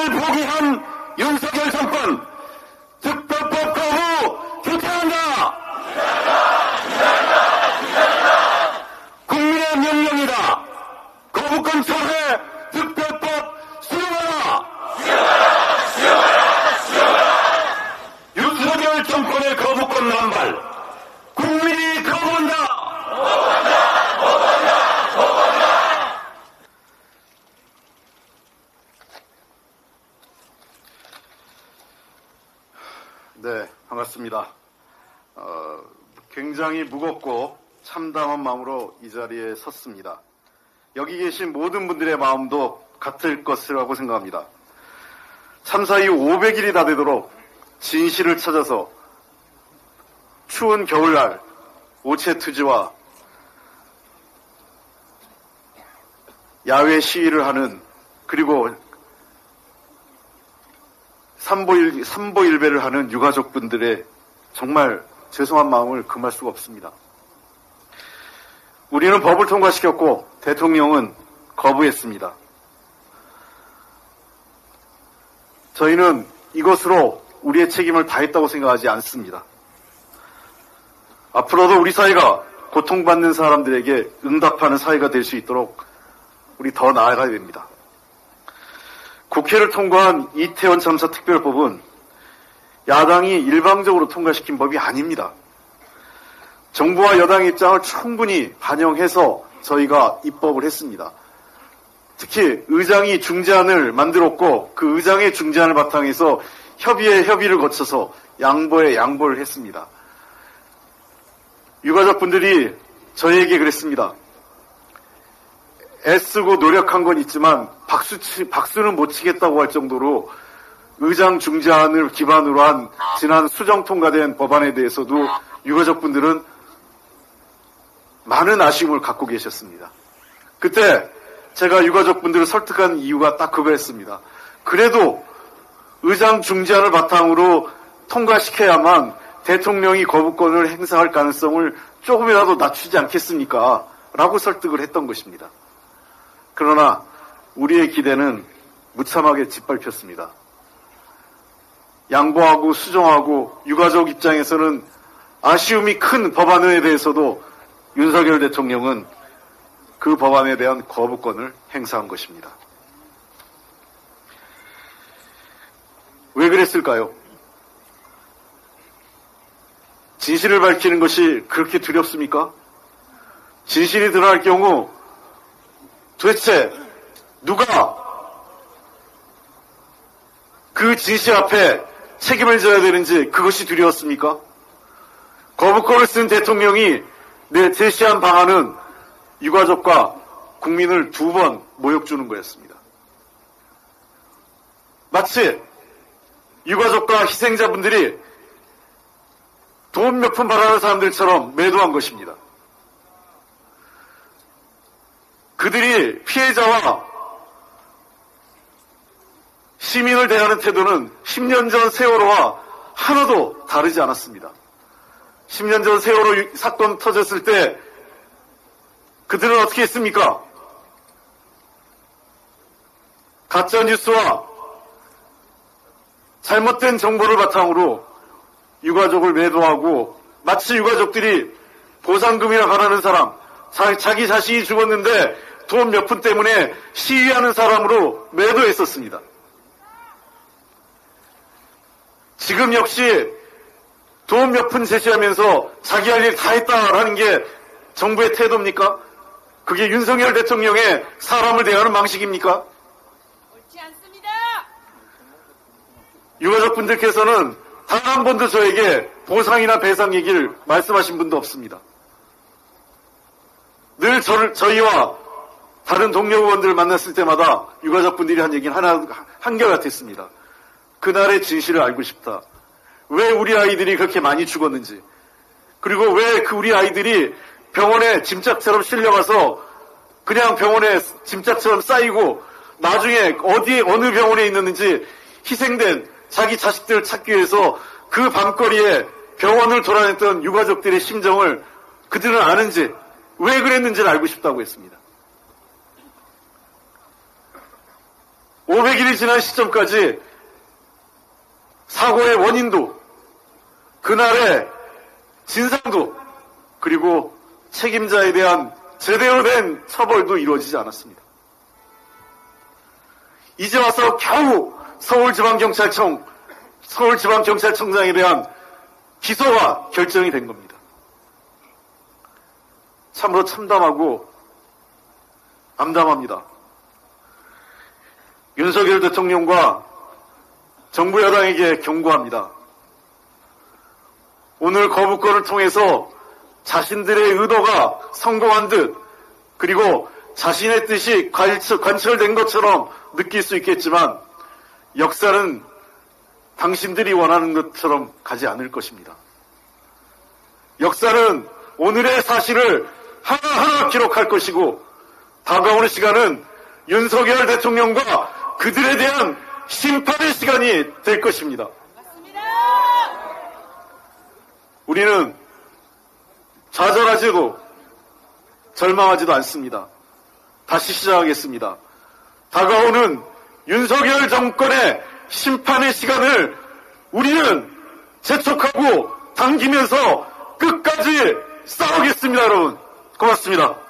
국민을 포기한 윤석열 정권, 특별법 거부 규탄한다! 국민의 명령이다! 거부권 철회, 특별법 수용하라! 윤석열 정권의 거부권 남발, 국민이 거부한다! 네, 반갑습니다. 굉장히 무겁고 참담한 마음으로 이 자리에 섰습니다. 여기 계신 모든 분들의 마음도 같을 것이라고 생각합니다. 참사 이후 500일이 다 되도록 진실을 찾아서 추운 겨울날 오체투지와 야외 시위를 하는, 그리고 삼보일배를 하는 유가족분들의 정말 죄송한 마음을 금할 수가 없습니다. 우리는 법을 통과시켰고 대통령은 거부했습니다. 저희는 이것으로 우리의 책임을 다했다고 생각하지 않습니다. 앞으로도 우리 사회가 고통받는 사람들에게 응답하는 사회가 될 수 있도록 우리 더 나아가야 됩니다. 국회를 통과한 이태원 참사 특별법은 야당이 일방적으로 통과시킨 법이 아닙니다. 정부와 여당의 입장을 충분히 반영해서 저희가 입법을 했습니다. 특히 의장이 중재안을 만들었고 그 의장의 중재안을 바탕해서 협의에 협의를 거쳐서 양보에 양보를 했습니다. 유가족분들이 저희에게 그랬습니다. 애쓰고 노력한 건 있지만 박수는 못 치겠다고 할 정도로 의장 중재안을 기반으로 한 지난 수정 통과된 법안에 대해서도 유가족분들은 많은 아쉬움을 갖고 계셨습니다. 그때 제가 유가족분들을 설득한 이유가 딱 그거였습니다. 그래도 의장 중재안을 바탕으로 통과시켜야만 대통령이 거부권을 행사할 가능성을 조금이라도 낮추지 않겠습니까? 라고 설득을 했던 것입니다. 그러나 우리의 기대는 무참하게 짓밟혔습니다. 양보하고 수정하고 유가족 입장에서는 아쉬움이 큰 법안에 대해서도 윤석열 대통령은 그 법안에 대한 거부권을 행사한 것입니다. 왜 그랬을까요? 진실을 밝히는 것이 그렇게 두렵습니까? 진실이 드러날 경우 도대체 누가 그 진실 앞에 책임을 져야 되는지 그것이 두려웠습니까? 거부권을 쓴 대통령이 제시한 방안은 유가족과 국민을 두 번 모욕 주는 거였습니다. 마치 유가족과 희생자분들이 돈 몇 푼 바라는 사람들처럼 매도한 것입니다. 그들이 피해자와 시민을 대하는 태도는 10년 전 세월호와 하나도 다르지 않았습니다. 10년 전 세월호 사건 터졌을 때 그들은 어떻게 했습니까? 가짜뉴스와 잘못된 정보를 바탕으로 유가족을 매도하고 마치 유가족들이 보상금이나 바라는 사람, 자기 자신이 죽었는데 돈 몇 푼 때문에 시위하는 사람으로 매도했었습니다. 지금 역시 돈 몇 푼 제시하면서 자기 할 일 다 했다라는 게 정부의 태도입니까? 그게 윤석열 대통령의 사람을 대하는 방식입니까? 옳지 않습니다. 유가족분들께서는 단 한 번도 저에게 보상이나 배상 얘기를 말씀하신 분도 없습니다. 늘 저희와 다른 동료 의원들을 만났을 때마다 유가족분들이 한 얘기는 한결같았습니다. 그날의 진실을 알고 싶다. 왜 우리 아이들이 그렇게 많이 죽었는지, 그리고 왜 우리 아이들이 병원에 짐짝처럼 실려가서 그냥 병원에 짐짝처럼 쌓이고 나중에 어느 병원에 있는지 희생된 자기 자식들을 찾기 위해서 그 밤거리에 병원을 돌아다녔던 유가족들의 심정을 그들은 아는지, 왜 그랬는지를 알고 싶다고 했습니다. 500일이 지난 시점까지 사고의 원인도, 그날의 진상도, 그리고 책임자에 대한 제대로 된 처벌도 이루어지지 않았습니다. 이제 와서 겨우 서울지방경찰청장에 대한 기소가 결정이 된 겁니다. 참으로 참담하고 암담합니다. 윤석열 대통령과 정부 여당에게 경고합니다. 오늘 거부권을 통해서 자신들의 의도가 성공한 듯, 그리고 자신의 뜻이 관철된 것처럼 느낄 수 있겠지만 역사는 당신들이 원하는 것처럼 가지 않을 것입니다. 역사는 오늘의 사실을 하나하나 기록할 것이고, 다가오는 시간은 윤석열 대통령과 그들에 대한 심판의 시간이 될 것입니다. 맞습니다. 우리는 좌절하지도 절망하지도 않습니다. 다시 시작하겠습니다. 다가오는 윤석열 정권의 심판의 시간을 우리는 재촉하고 당기면서 끝까지 싸우겠습니다, 여러분. 고맙습니다.